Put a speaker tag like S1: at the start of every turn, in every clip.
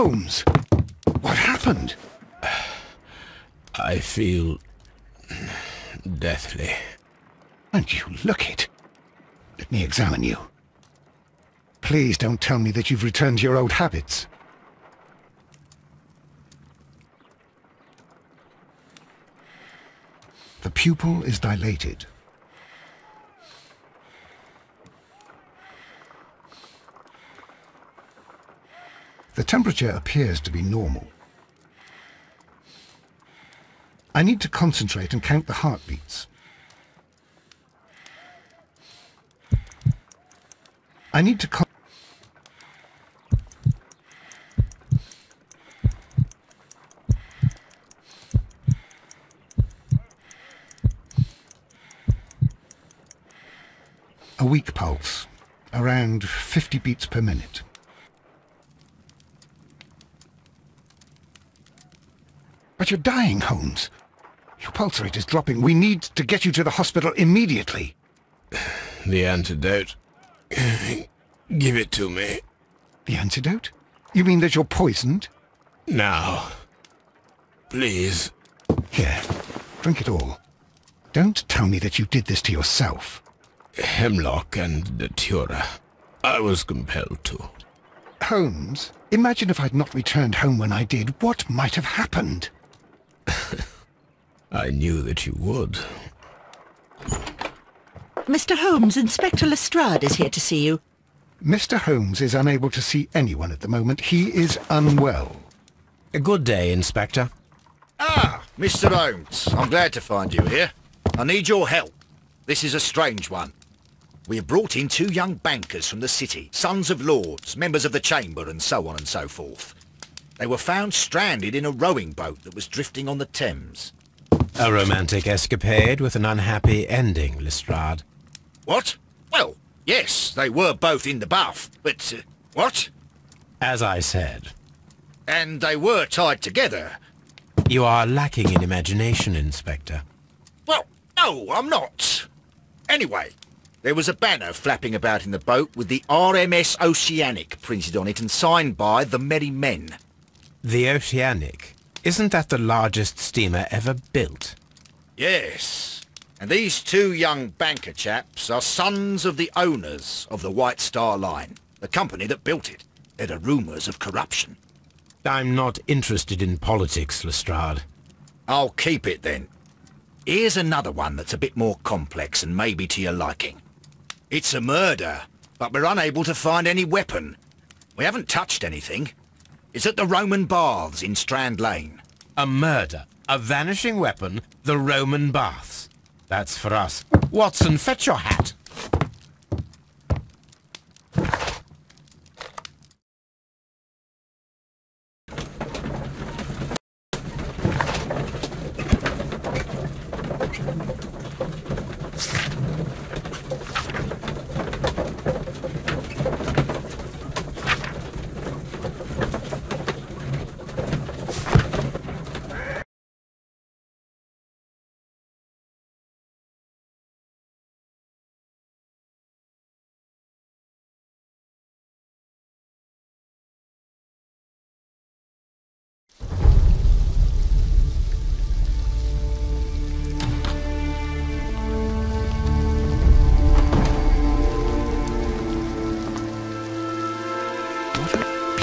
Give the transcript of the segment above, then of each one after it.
S1: Holmes! What happened?
S2: I feel deathly.
S1: And you look it. Let me examine you. Please don't tell me that you've returned to your old habits. The pupil is dilated. The temperature appears to be normal. I need to concentrate and count the heartbeats. I need to a weak pulse, around 50 beats per minute. But you're dying, Holmes. Your pulse rate is dropping. We need to get you to the hospital immediately.
S2: The antidote. Give it to me.
S1: The antidote? You mean that you're poisoned?
S2: Now. Please.
S1: Here, drink it all. Don't tell me that you did this to yourself.
S2: Hemlock and datura. I was compelled to.
S1: Holmes, imagine if I'd not returned home when I did. What might have happened?
S2: I knew that you would.
S3: Mr. Holmes, Inspector Lestrade is here to see you.
S1: Mr. Holmes is unable to see anyone at the moment. He is unwell.
S2: A good day, Inspector.
S4: Ah, Mr. Holmes. I'm glad to find you here. I need your help. This is a strange one. We have brought in 2 young bankers from the city, sons of lords, members of the Chamber, and so on and so forth. They were found stranded in a rowing boat that was drifting on the Thames.
S2: A romantic escapade with an unhappy ending, Lestrade.
S4: What? Well, yes, they were both in the bath, but, what?
S2: As I said.
S4: And they were tied together.
S2: You are lacking in imagination, Inspector.
S4: Well, no, I'm not. Anyway, there was a banner flapping about in the boat with the RMS Oceanic printed on it and signed by the Merry Men.
S2: The Oceanic? Isn't that the largest steamer ever built?
S4: Yes. And these 2 young banker chaps are sons of the owners of the White Star Line, the company that built it. There are rumours of corruption.
S2: I'm not interested in politics, Lestrade.
S4: I'll keep it then. Here's another one that's a bit more complex and maybe to your liking. It's a murder, but we're unable to find any weapon. We haven't touched anything. It's at the Roman Baths in Strand Lane.
S2: A murder, a vanishing weapon, the Roman Baths. That's for us. Watson, fetch your hat.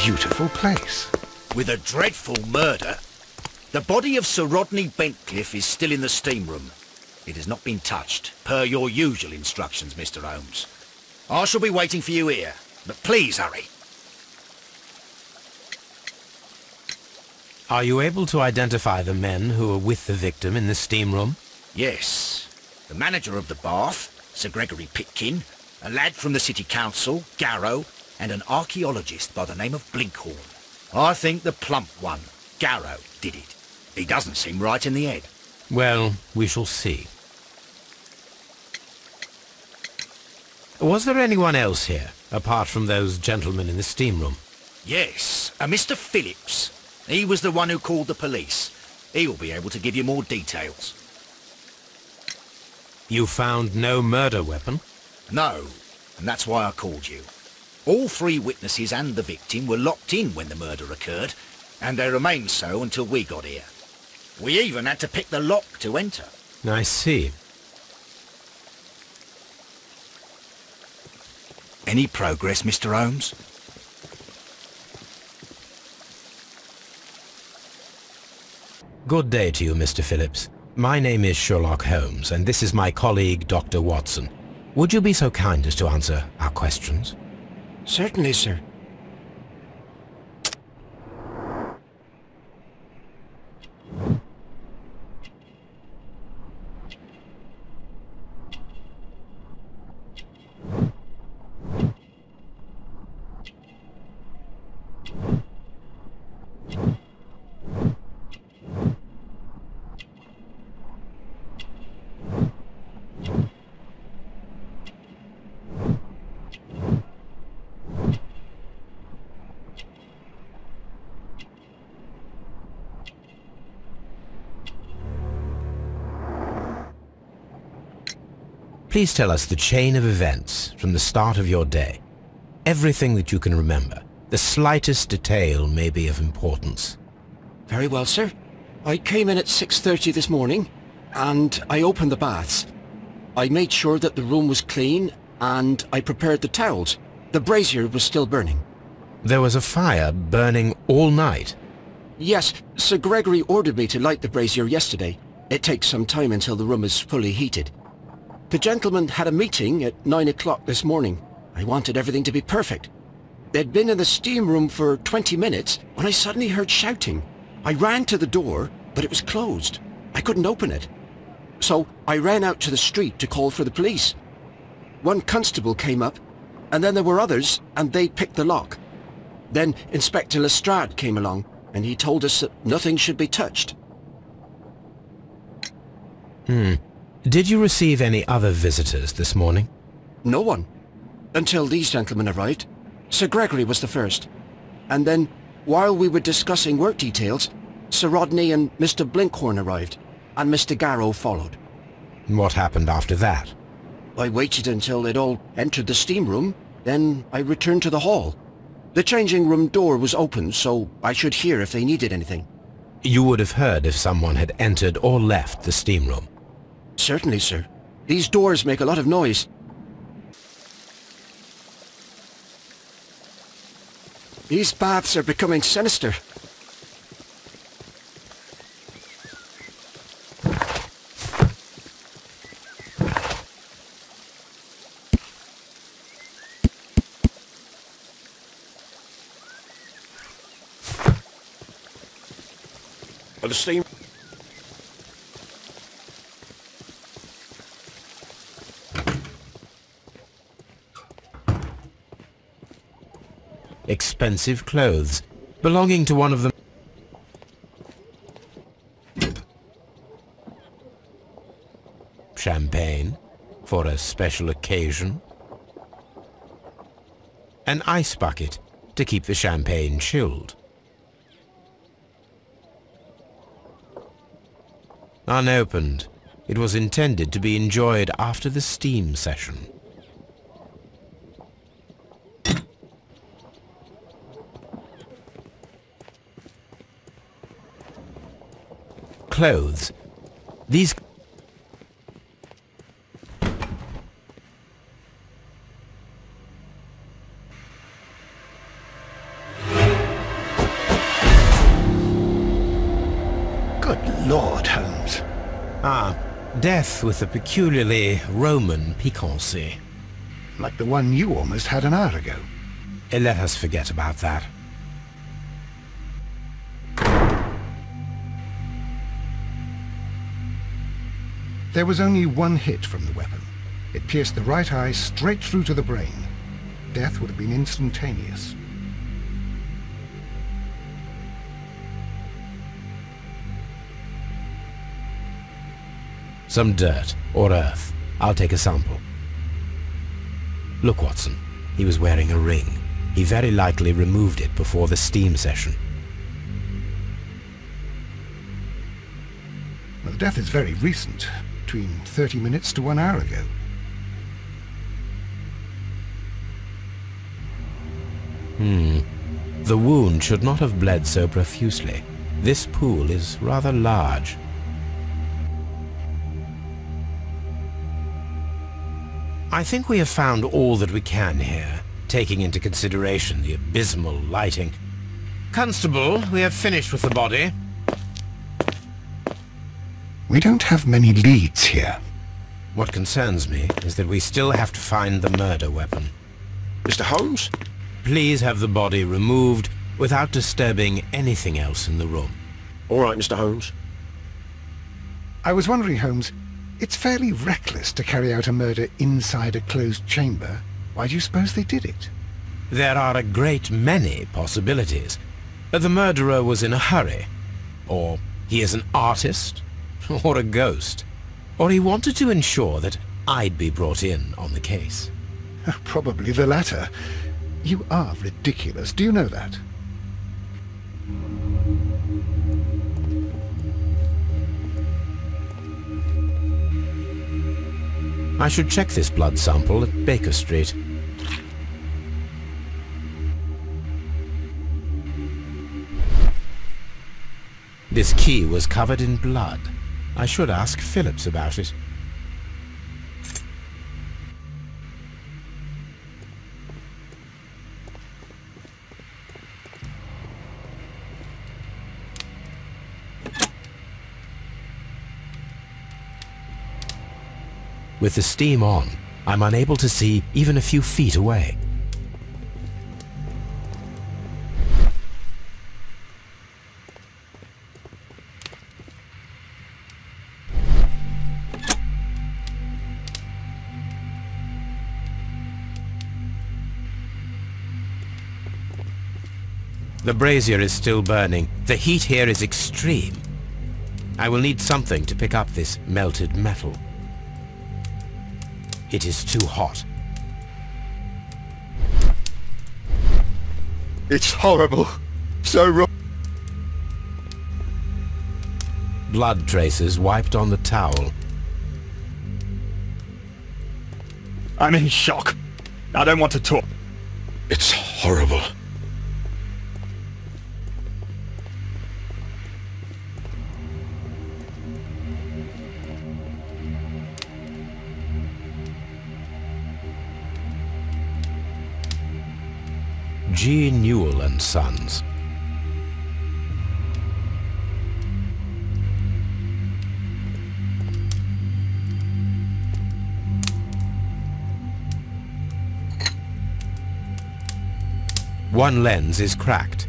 S1: Beautiful place.
S4: With a dreadful murder. The body of Sir Rodney Bentcliffe is still in the steam room. It has not been touched, per your usual instructions, Mr. Holmes. I shall be waiting for you here, but please hurry.
S2: Are you able to identify the men who were with the victim in the steam room?
S4: Yes. The manager of the bath, Sir Gregory Pitkin, a lad from the City Council, Garrow, and an archaeologist by the name of Blinkhorn. I think the plump one, Garrow, did it. He doesn't seem right in the head.
S2: Well, we shall see. Was there anyone else here, apart from those gentlemen in the steam room?
S4: Yes, a Mr. Phillips. He was the one who called the police. He will be able to give you more details.
S2: You found no murder weapon?
S4: No, and that's why I called you. All three witnesses and the victim were locked in when the murder occurred, and they remained so until we got here. We even had to pick the lock to enter.
S2: I see.
S4: Any progress, Mr. Holmes?
S2: Good day to you, Mr. Phillips. My name is Sherlock Holmes, and this is my colleague, Dr. Watson. Would you be so kind as to answer our questions?
S5: Certainly, sir.
S2: Please tell us the chain of events from the start of your day. Everything that you can remember. The slightest detail may be of importance.
S5: Very well, sir. I came in at 6:30 this morning, and I opened the baths. I made sure that the room was clean, and I prepared the towels. The brazier was still burning.
S2: There was a fire burning all night.
S5: Yes, Sir Gregory ordered me to light the brazier yesterday. It takes some time until the room is fully heated. The gentleman had a meeting at 9 o'clock this morning. I wanted everything to be perfect. They'd been in the steam room for 20 minutes when I suddenly heard shouting. I ran to the door, but it was closed. I couldn't open it. So I ran out to the street to call for the police. One constable came up, and then there were others, and they picked the lock. Then Inspector Lestrade came along, and he told us that nothing should be touched.
S2: Did you receive any other visitors this morning?
S5: No one. Until these gentlemen arrived. Sir Gregory was the first. And then, while we were discussing work details, Sir Rodney and Mr. Blinkhorn arrived, and Mr. Garrow followed.
S2: What happened after that?
S5: I waited until they'd all entered the steam room, then I returned to the hall. The changing room door was open, so I should hear if they needed anything.
S2: You would have heard if someone had entered or left the steam room.
S5: Certainly, sir. These doors make a lot of noise. These baths are becoming sinister.
S6: The steam...
S2: Expensive clothes, belonging to one of them. Champagne, for a special occasion. An ice bucket, to keep the champagne chilled. Unopened, it was intended to be enjoyed after the steam session. Clothes. These...
S1: Good Lord, Holmes.
S2: Death with a peculiarly Roman piquancy.
S1: Like the one you almost had an hour ago.
S2: Let us forget about that.
S1: There was only one hit from the weapon. It pierced the right eye straight through to the brain. Death would have been instantaneous.
S2: Some dirt or earth. I'll take a sample. Look, Watson. He was wearing a ring. He very likely removed it before the steam session.
S1: Well, death is very recent. Between 30 minutes to 1 hour ago.
S2: The wound should not have bled so profusely. This pool is rather large. I think we have found all that we can here, taking into consideration the abysmal lighting. Constable, we have finished with the body.
S1: We don't have many leads here.
S2: What concerns me is that we still have to find the murder weapon.
S6: Mr. Holmes?
S2: Please have the body removed without disturbing anything else in the room.
S6: All right, Mr. Holmes.
S1: I was wondering, Holmes, it's fairly reckless to carry out a murder inside a closed chamber. Why do you suppose they did it?
S2: There are a great many possibilities. The murderer was in a hurry. Or he is an artist. Or a ghost. Or he wanted to ensure that I'd be brought in on the case.
S1: Probably the latter. You are ridiculous. Do you know that?
S2: I should check this blood sample at Baker Street. This key was covered in blood. I should ask Phillips about it. With the steam on, I'm unable to see even a few feet away. The brazier is still burning. The heat here is extreme. I will need something to pick up this melted metal. It is too hot.
S6: It's horrible. So wrong.
S2: Blood traces wiped on the towel.
S7: I'm in shock. I don't want to talk.
S6: It's horrible.
S2: G. Newell and Sons. One lens is cracked.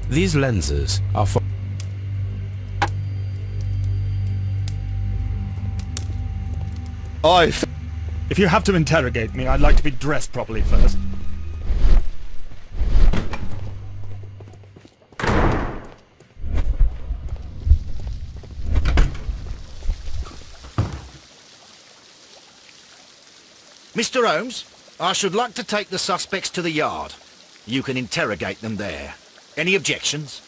S2: These lenses are for...
S7: If you have to interrogate me, I'd like to be dressed properly first.
S4: Mr. Holmes, I should like to take the suspects to the yard. You can interrogate them there. Any objections?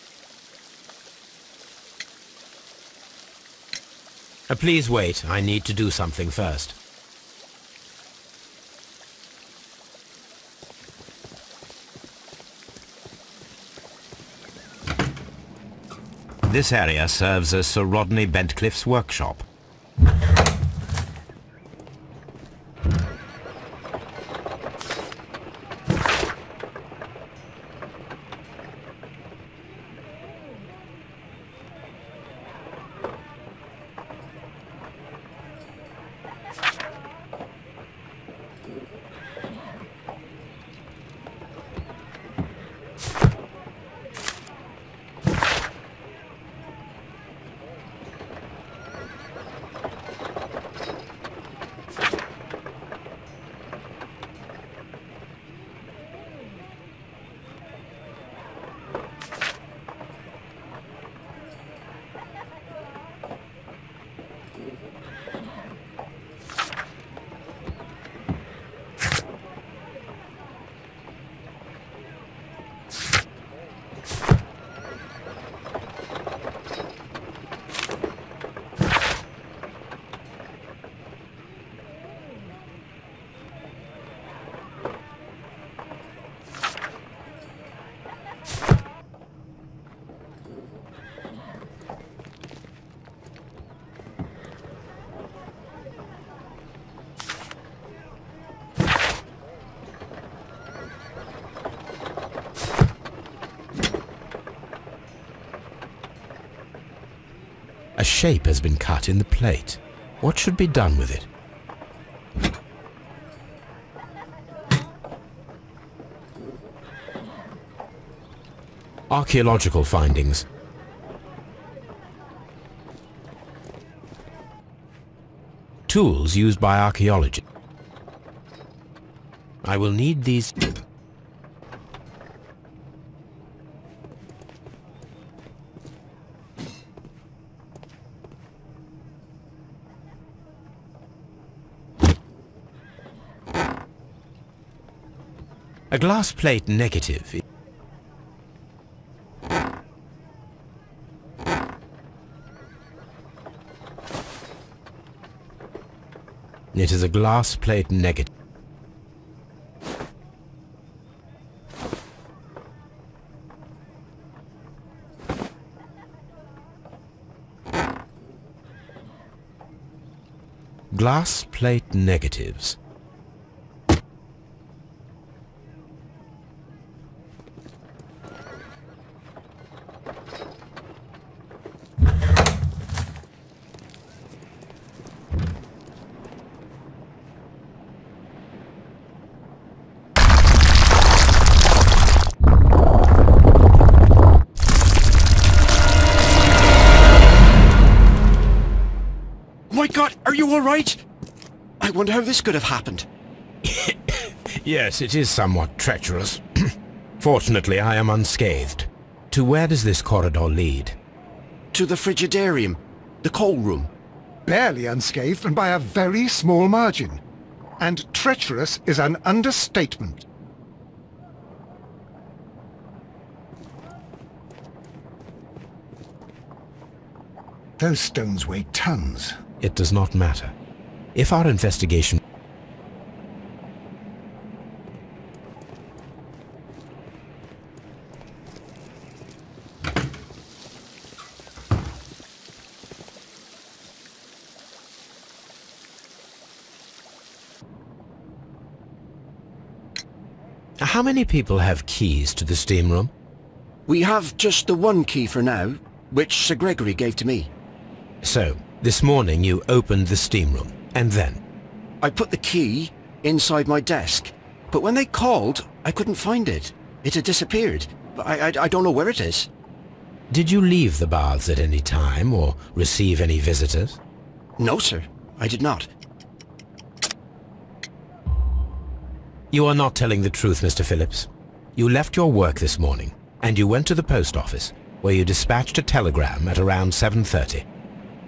S2: Please wait. I need to do something first. This area serves as Sir Rodney Bentcliffe's workshop. A shape has been cut in the plate. What should be done with it? Archaeological findings. Tools used by archaeology. I will need these. A glass plate negative. It is a glass plate negative. Glass plate negatives.
S5: My God, are you all right? I wonder how this could have happened.
S2: Yes, it is somewhat treacherous. Fortunately, I am unscathed. To where does this corridor lead?
S5: To the frigidarium, the coal room.
S1: Barely unscathed and by a very small margin. And treacherous is an understatement. Those stones weigh tons.
S2: It does not matter. If our investigation... How many people have keys to the steam room?
S5: We have just the one key for now, which Sir Gregory gave to me.
S2: So, this morning you opened the steam room, and then?
S5: I put the key inside my desk, but when they called, I couldn't find it. It had disappeared. I don't know where it is.
S2: Did you leave the baths at any time, or receive any visitors?
S5: No, sir. I did not.
S2: You are not telling the truth, Mr. Phillips. You left your work this morning, and you went to the post office, where you dispatched a telegram at around 7:30.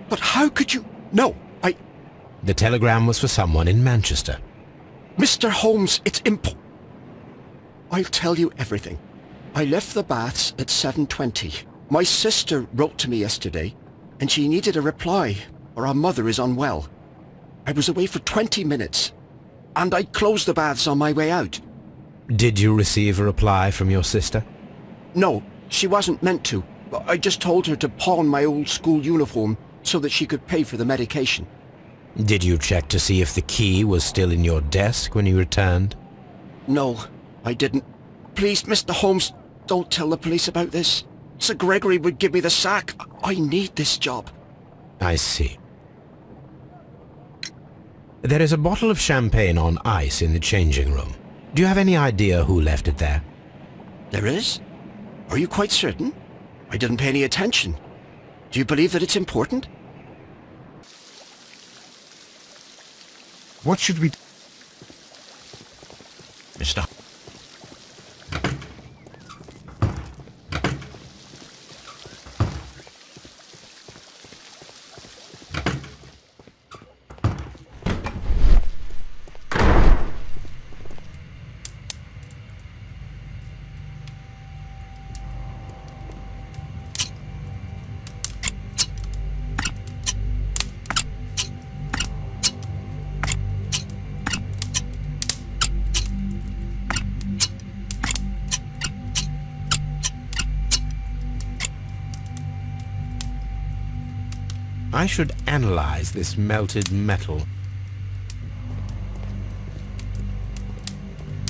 S5: But how could you... No,
S2: The telegram was for someone in Manchester.
S5: Mr. Holmes, it's I'll tell you everything. I left the baths at 7:20. My sister wrote to me yesterday, and she needed a reply, or our mother is unwell. I was away for 20 minutes, and I closed the baths on my way out.
S2: Did you receive a reply from your sister?
S5: No, she wasn't meant to. I just told her to pawn my old school uniform so that she could pay for the medication.
S2: Did you check to see if the key was still in your desk when you returned?
S5: No, I didn't. Please, Mr. Holmes, don't tell the police about this. Sir Gregory would give me the sack. I need this job.
S2: I see. There is a bottle of champagne on ice in the changing room. Do you have any idea who left it there?
S5: There is? Are you quite certain? I didn't pay any attention. Do you believe that it's important?
S1: What should we do?
S5: Mr.
S2: I should analyze this melted metal.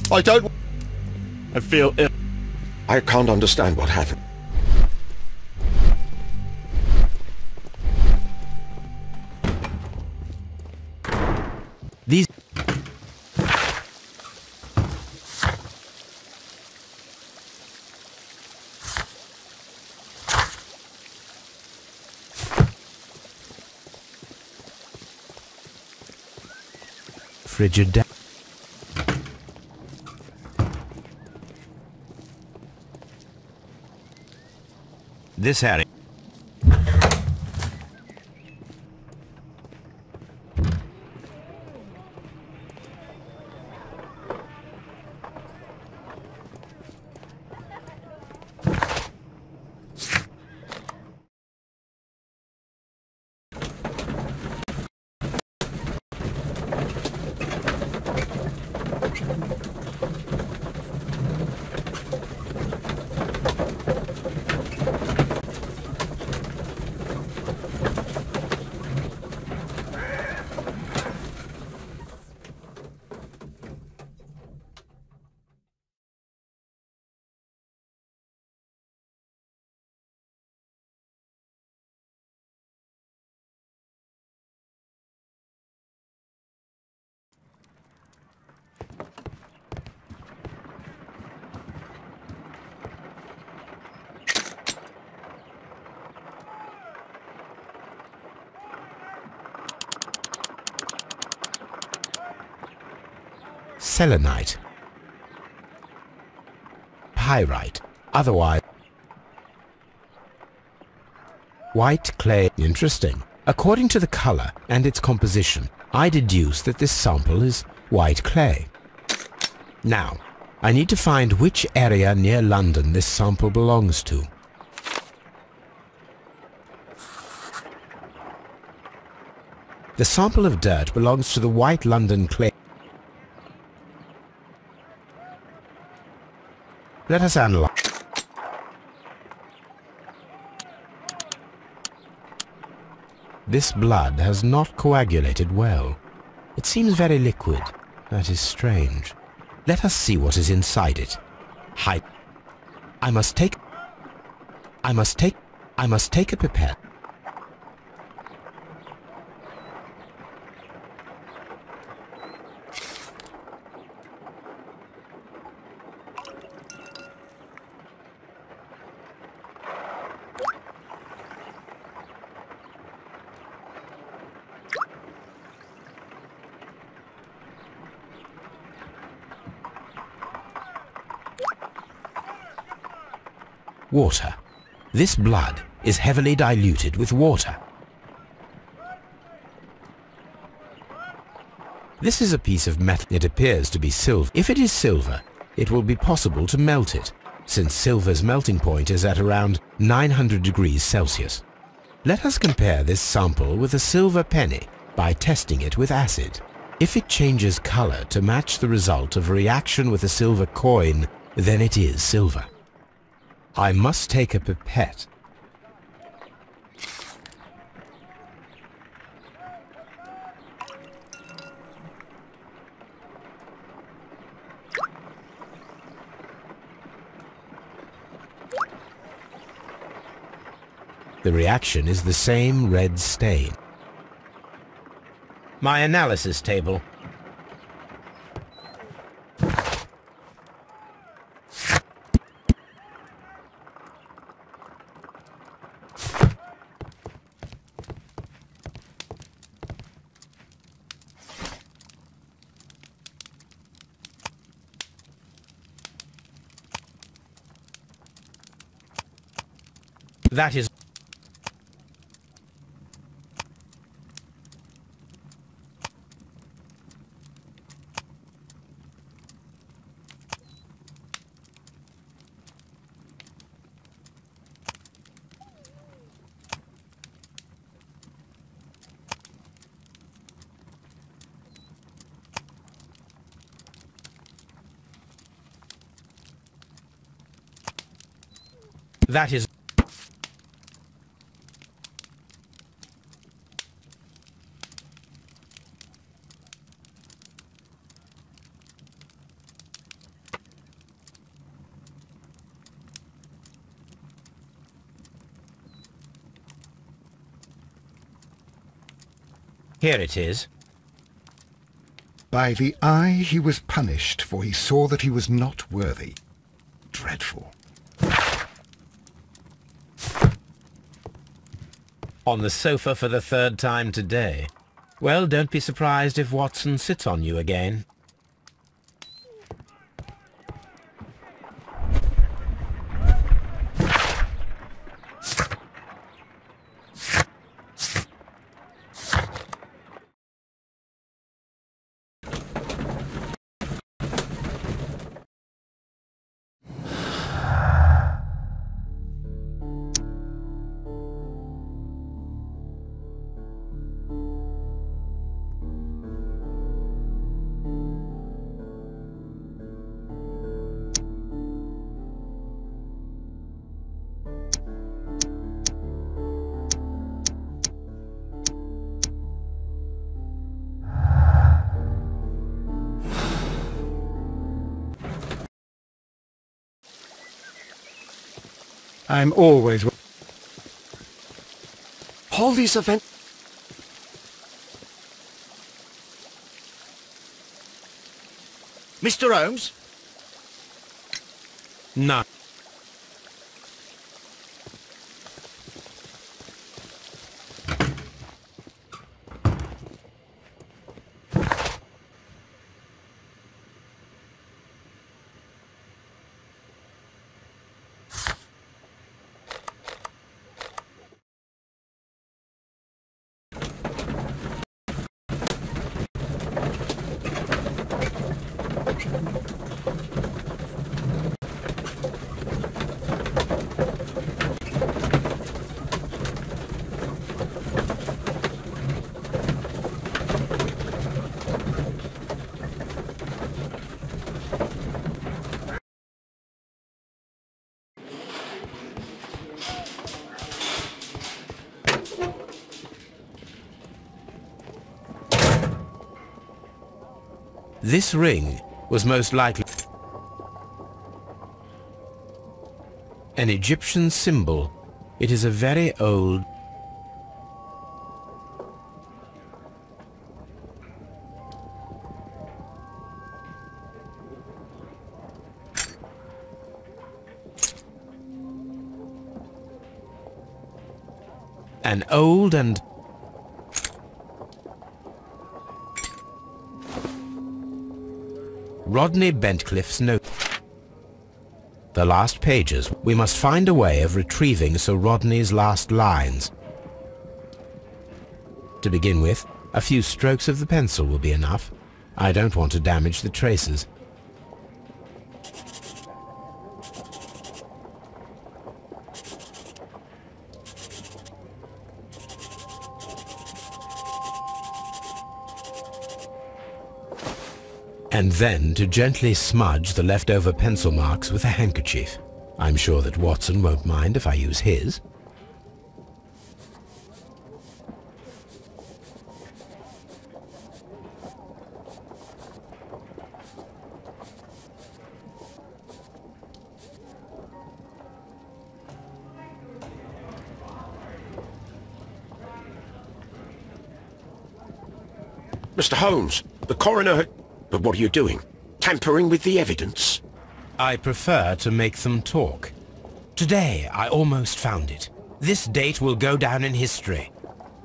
S6: I don't...
S7: I feel ill.
S6: I can't understand what happened.
S2: frigid day. This area. Selenite, pyrite, otherwise white clay. Interesting. According to the color and its composition, I deduce that this sample is white clay. Now, I need to find which area near London this sample belongs to. The sample of dirt belongs to the white London clay. Let us analyze. This blood has not coagulated well. It seems very liquid. That is strange. Let us see what is inside it. I must take a pipette. Water. This blood is heavily diluted with water. This is a piece of metal. It appears to be silver. If it is silver, it will be possible to melt it, since silver's melting point is at around 900 degrees Celsius. Let us compare this sample with a silver penny by testing it with acid. If it changes color to match the result of a reaction with a silver coin, then it is silver. I must take a pipette. The reaction is the same red stain. My analysis table. That is. That is. Here it is.
S1: By the eye he was punished, for he saw that he was not worthy. Dreadful.
S2: On the sofa for the third time today. Well, don't be surprised if Watson sits on you again.
S1: I'm always...
S5: All these events...
S4: Mr. Holmes?
S2: No. This ring was most likely an Egyptian symbol. It is a very old... an old and... Rodney Bentcliffe's note. The last pages. We must find a way of retrieving Sir Rodney's last lines. To begin with, a few strokes of the pencil will be enough. I don't want to damage the traces. And then to gently smudge the leftover pencil marks with a handkerchief. I'm sure that Watson won't mind if I use his.
S6: Mr. Holmes, the coroner had... But what are you doing? Tampering with the evidence?
S2: I prefer to make them talk. Today, I almost found it. This date will go down in history.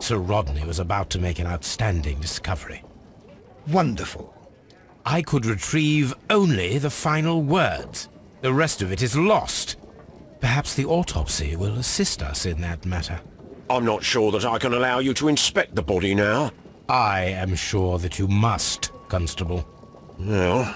S2: Sir Rodney was about to make an outstanding discovery.
S1: Wonderful.
S2: I could retrieve only the final words. The rest of it is lost. Perhaps the autopsy will assist us in that matter.
S6: I'm not sure that I can allow you to inspect the body now.
S2: I am sure that you must, Constable.
S6: Well...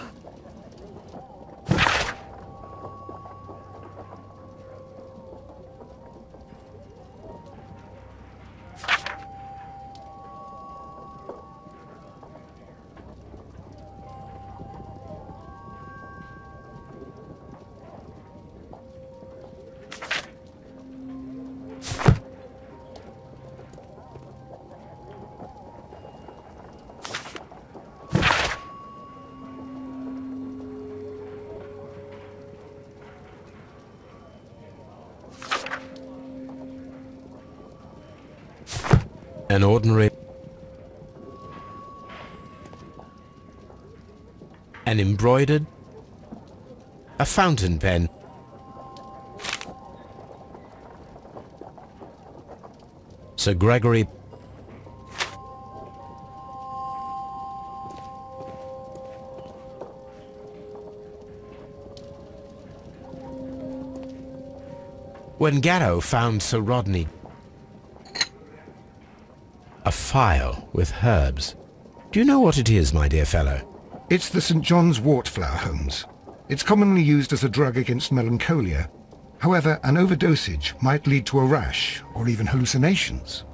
S2: An ordinary... An embroidered... A fountain pen. Sir Gregory... When Garrow found Sir Rodney... a phial with herbs. Do you know what it is, my dear fellow?
S1: It's the St. John's wort flower, Holmes. It's commonly used as a drug against melancholia. However, an overdosage might lead to a rash or even hallucinations.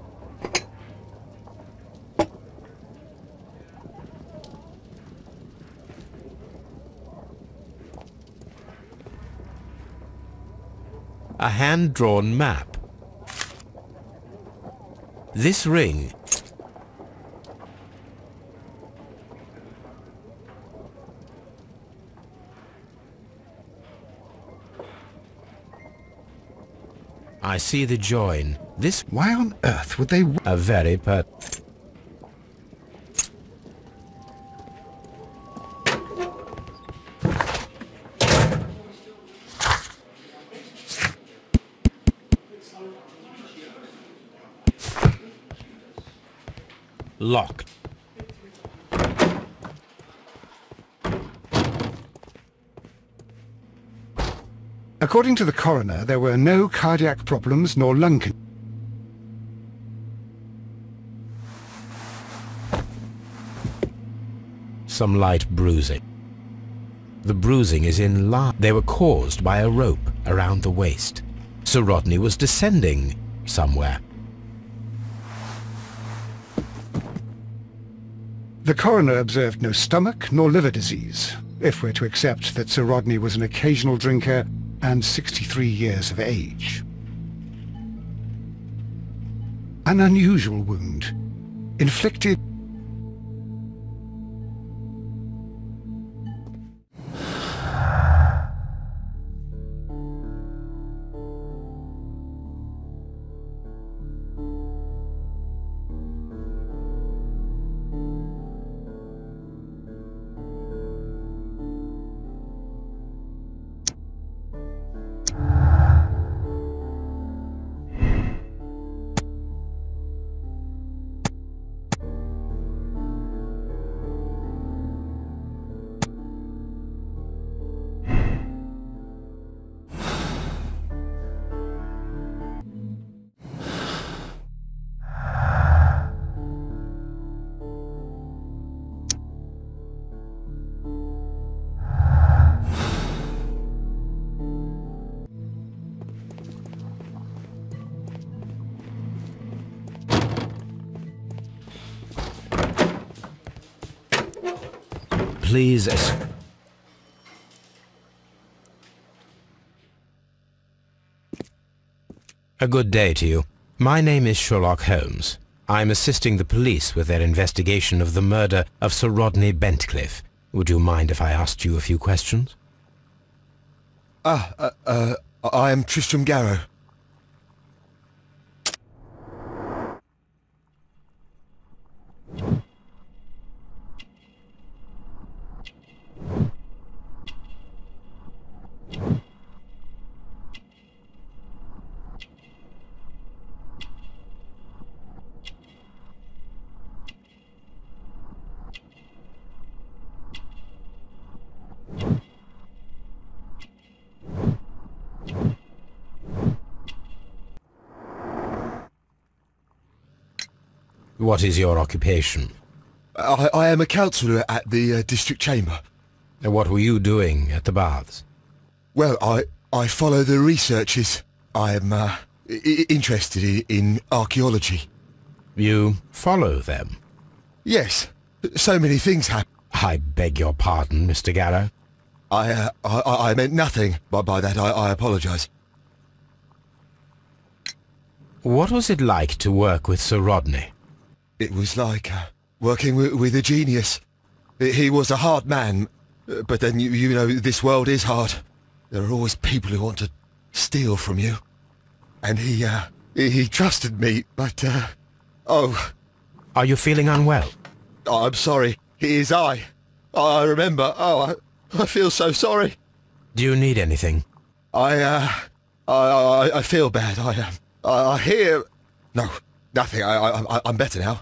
S2: A hand-drawn map. This ring... I see the join. This...
S1: Why on earth would they...
S2: A very Locked.
S1: According to the coroner, there were no cardiac problems nor lung conditions.
S2: Some light bruising. The bruising is in line. They were caused by a rope around the waist. Sir Rodney was descending somewhere.
S1: The coroner observed no stomach nor liver disease, if we're to accept that Sir Rodney was an occasional drinker and 63 years of age. An unusual wound, inflicted...
S2: Please... A good day to you. My name is Sherlock Holmes. I'm assisting the police with their investigation of the murder of Sir Rodney Bentcliffe. Would you mind if I asked you a few questions?
S8: I am Tristram Garrow.
S2: What is your occupation?
S8: I am a councillor at the district chamber.
S2: And what were you doing at the baths?
S8: Well, I follow the researches. I am interested in archaeology.
S2: You follow them?
S8: Yes, so many things happen.
S2: I beg your pardon, Mr. Garrow.
S8: I meant nothing by that. I apologise.
S2: What was it like to work with Sir Rodney?
S8: It was like working with a genius. He was a hard man, but then you know this world is hard. There are always people who want to steal from you. And he trusted me, but oh.
S2: Are you feeling unwell?
S8: Oh, I'm sorry. It is I. I remember. Oh, I feel so sorry.
S2: Do you need anything?
S8: I feel bad. I hear... No, nothing. I'm better now.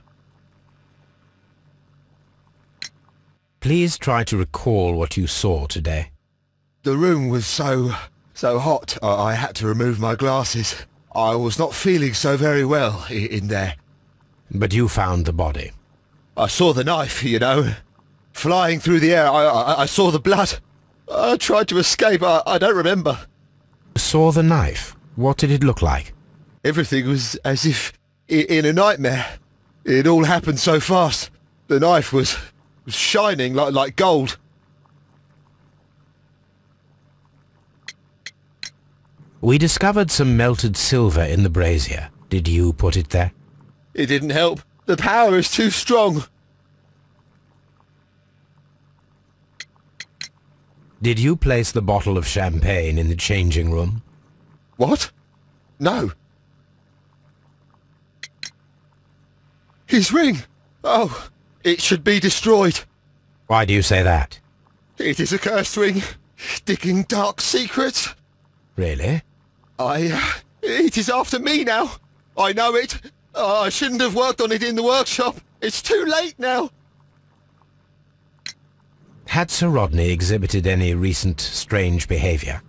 S2: Please try to recall what you saw today.
S8: The room was so so hot I had to remove my glasses. I was not feeling so very well in there.
S2: But you found the body.
S8: I saw the knife, you know, flying through the air. I saw the blood. I tried to escape. I don't remember.
S2: Saw the knife? What did it look like?
S8: Everything was as if in a nightmare. It all happened so fast. The knife was shining like gold.
S2: We discovered some melted silver in the brazier. Did you put it there?
S8: It didn't help. The power is too strong.
S2: Did you place the bottle of champagne in the changing room?
S8: What? No. His ring! Oh, it should be destroyed.
S2: Why do you say that?
S8: It is a cursed ring, digging dark secrets.
S2: Really?
S8: It is after me now. I know it. I shouldn't have worked on it in the workshop. It's too late now.
S2: Had Sir Rodney exhibited any recent strange behaviour?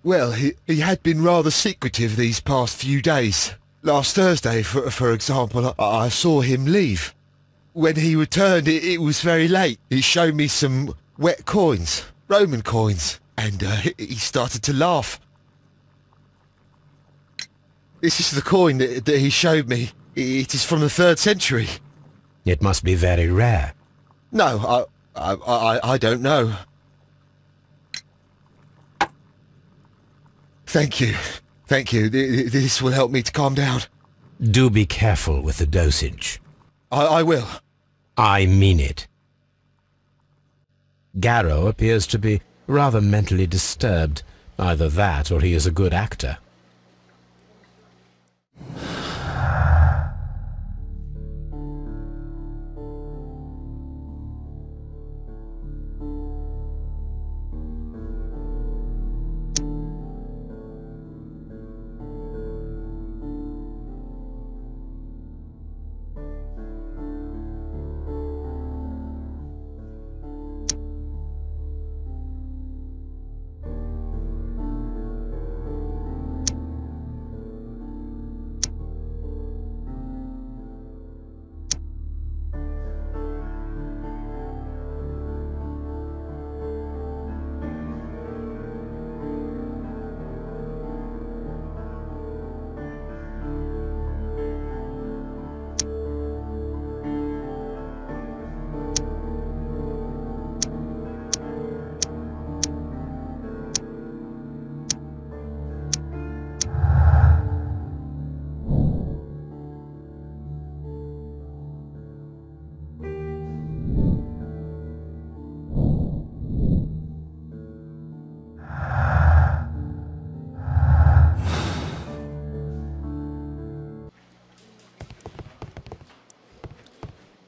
S8: Well, he had been rather secretive these past few days. Last Thursday, for example, I saw him leave. When he returned, it was very late. He showed me some wet coins, Roman coins, and he started to laugh. This is the coin that he showed me. It is from the 3rd century.
S2: It must be very rare.
S8: No, I don't know. Thank you. Thank you. This will help me to calm down.
S2: Do be careful with the dosage.
S8: I will.
S2: I mean it. Garrow appears to be rather mentally disturbed. Either that or he is a good actor.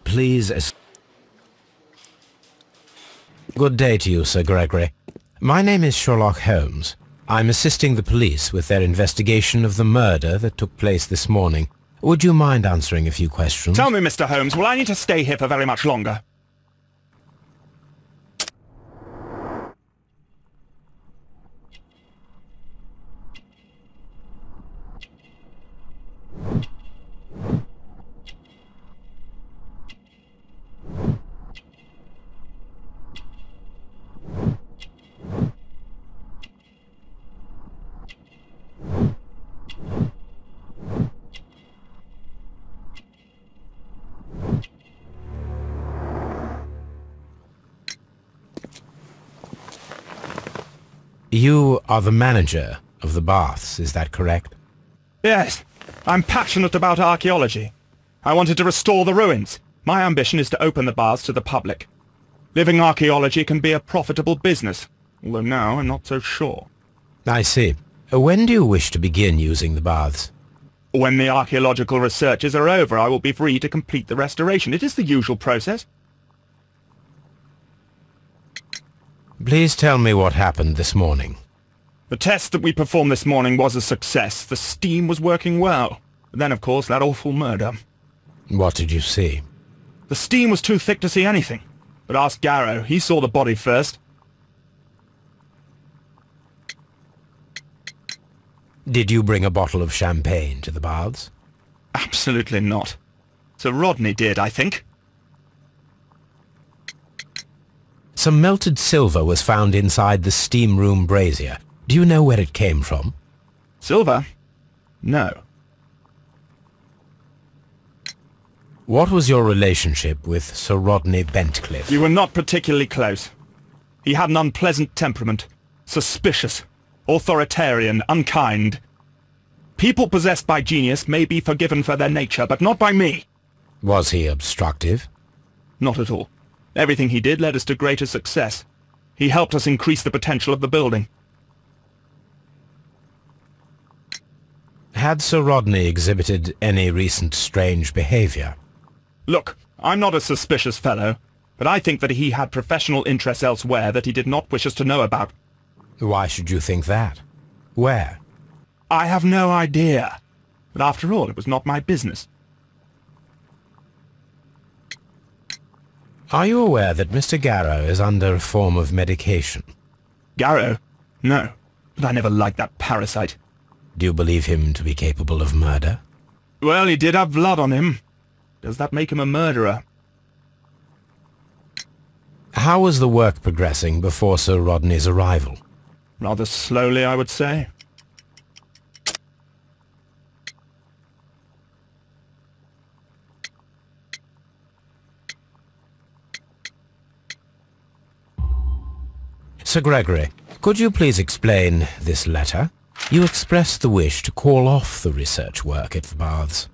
S2: Please. Good day to you, Sir Gregory. My name is Sherlock Holmes. I'm assisting the police with their investigation of the murder that took place this morning. Would you mind answering a few questions?
S7: Tell me, Mr. Holmes, will I need to stay here for very much longer?
S2: You are the manager of the baths, is that correct?
S7: Yes. I'm passionate about archaeology. I wanted to restore the ruins. My ambition is to open the baths to the public. Living archaeology can be a profitable business, although now I'm not so sure.
S2: I see. When do you wish to begin using the baths?
S7: When the archaeological researches are over, I will be free to complete the restoration. It is the usual process.
S2: Please tell me what happened this morning.
S7: The test that we performed this morning was a success. The steam was working well. But then, of course, that awful murder.
S2: What did you see?
S7: The steam was too thick to see anything. But ask Garrow. He saw the body first.
S2: Did you bring a bottle of champagne to the baths?
S7: Absolutely not. Sir Rodney did, I think.
S2: Some melted silver was found inside the steam room brazier. Do you know where it came from?
S7: Silver? No.
S2: What was your relationship with Sir Rodney Bentcliffe?
S7: We were not particularly close. He had an unpleasant temperament. Suspicious. Authoritarian. Unkind. People possessed by genius may be forgiven for their nature, but not by me.
S2: Was he obstructive?
S7: Not at all. Everything he did led us to greater success. He helped us increase the potential of the building.
S2: Had Sir Rodney exhibited any recent strange behavior?
S7: Look, I'm not a suspicious fellow, but I think that he had professional interests elsewhere that he did not wish us to know about.
S2: Why should you think that? Where?
S7: I have no idea. But after all, it was not my business.
S2: Are you aware that Mr. Garrow is under a form of medication?
S7: Garrow? No. But I never liked that parasite.
S2: Do you believe him to be capable of murder?
S7: Well, he did have blood on him. Does that make him a murderer?
S2: How was the work progressing before Sir Rodney's arrival?
S7: Rather slowly, I would say.
S2: Sir Gregory, could you please explain this letter? You expressed the wish to call off the research work at the baths.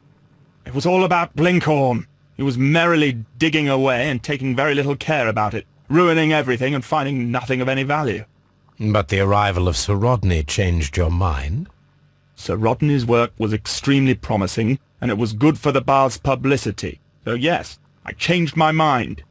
S7: It was all about Blinkhorn. He was merrily digging away and taking very little care about it, ruining everything and finding nothing of any value.
S2: But the arrival of Sir Rodney changed your mind?
S7: Sir Rodney's work was extremely promising, and it was good for the bath's publicity. So yes, I changed my mind.